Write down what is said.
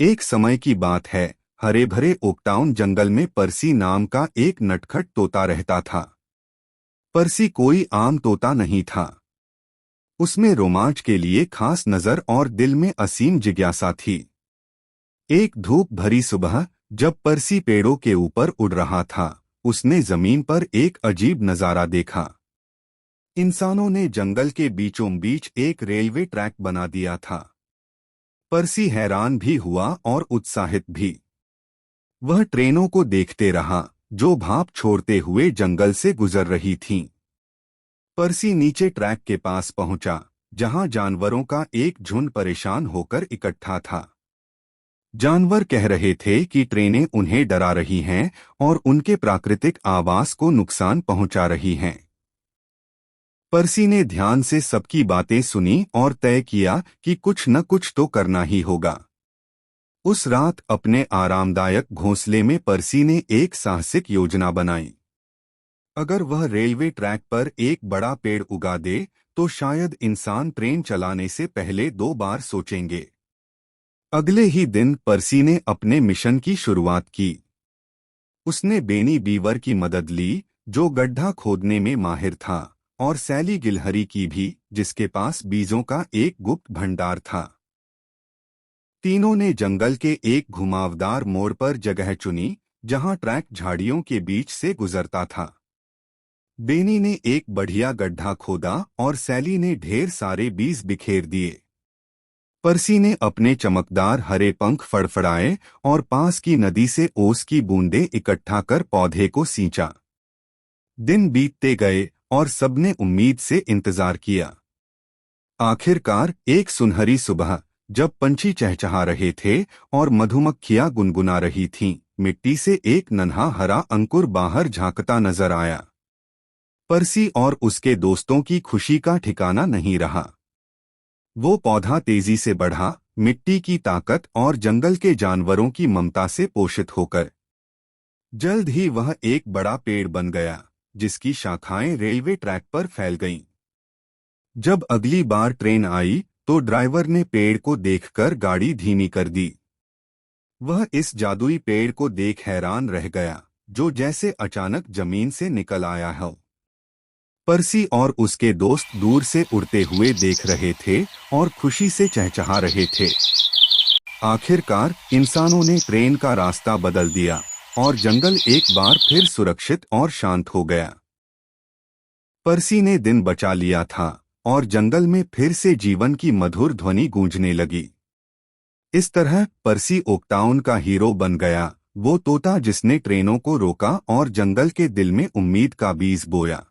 एक समय की बात है। हरे भरे ओकटाउन जंगल में परसी नाम का एक नटखट तोता रहता था। परसी कोई आम तोता नहीं था। उसमें रोमांच के लिए खास नजर और दिल में असीम जिज्ञासा थी। एक धूप भरी सुबह, जब परसी पेड़ों के ऊपर उड़ रहा था, उसने जमीन पर एक अजीब नजारा देखा। इंसानों ने जंगल के बीचों बीच एक रेलवे ट्रैक बना दिया था। परसी हैरान भी हुआ और उत्साहित भी। वह ट्रेनों को देखते रहा, जो भाप छोड़ते हुए जंगल से गुजर रही थीं। परसी नीचे ट्रैक के पास पहुंचा, जहां जानवरों का एक झुंड परेशान होकर इकट्ठा था। जानवर कह रहे थे कि ट्रेनें उन्हें डरा रही हैं और उनके प्राकृतिक आवास को नुकसान पहुंचा रही हैं। परसी ने ध्यान से सबकी बातें सुनी और तय किया कि कुछ न कुछ तो करना ही होगा। उस रात अपने आरामदायक घोंसले में परसी ने एक साहसिक योजना बनाई। अगर वह रेलवे ट्रैक पर एक बड़ा पेड़ उगा दे, तो शायद इंसान ट्रेन चलाने से पहले 2 बार सोचेंगे। अगले ही दिन परसी ने अपने मिशन की शुरुआत की। उसने बेनी बीवर की मदद ली, जो गड्ढा खोदने में माहिर था, और सैली गिलहरी की भी, जिसके पास बीजों का एक गुप्त भंडार था। तीनों ने जंगल के एक घुमावदार मोड़ पर जगह चुनी, जहां ट्रैक झाड़ियों के बीच से गुजरता था। बेनी ने एक बढ़िया गड्ढा खोदा और सैली ने ढेर सारे बीज बिखेर दिए। परसी ने अपने चमकदार हरे पंख फड़फड़ाए और पास की नदी से ओस की बूंदें इकट्ठा कर पौधे को सींचा। दिन बीतते गए और सबने उम्मीद से इंतजार किया। आखिरकार एक सुनहरी सुबह, जब पंछी चहचहा रहे थे और मधुमक्खियां गुनगुना रही थीं, मिट्टी से एक नन्हा हरा अंकुर बाहर झांकता नजर आया। परसी और उसके दोस्तों की खुशी का ठिकाना नहीं रहा। वो पौधा तेजी से बढ़ा, मिट्टी की ताकत और जंगल के जानवरों की ममता से पोषित होकर। जल्द ही वह एक बड़ा पेड़ बन गया, जिसकी शाखाएं रेलवे ट्रैक पर फैल गईं। जब अगली बार ट्रेन आई, तो ड्राइवर ने पेड़ को देखकर गाड़ी धीमी कर दी। वह इस जादुई पेड़ को देख हैरान रह गया, जो जैसे अचानक जमीन से निकल आया हो। परसी और उसके दोस्त दूर से उड़ते हुए देख रहे थे और खुशी से चहचहा रहे थे। आखिरकार इंसानों ने ट्रेन का रास्ता बदल दिया और जंगल एक बार फिर सुरक्षित और शांत हो गया। परसी ने दिन बचा लिया था और जंगल में फिर से जीवन की मधुर ध्वनि गूंजने लगी। इस तरह परसी ओकटाउन का हीरो बन गया, वो तोता जिसने ट्रेनों को रोका और जंगल के दिल में उम्मीद का बीज बोया।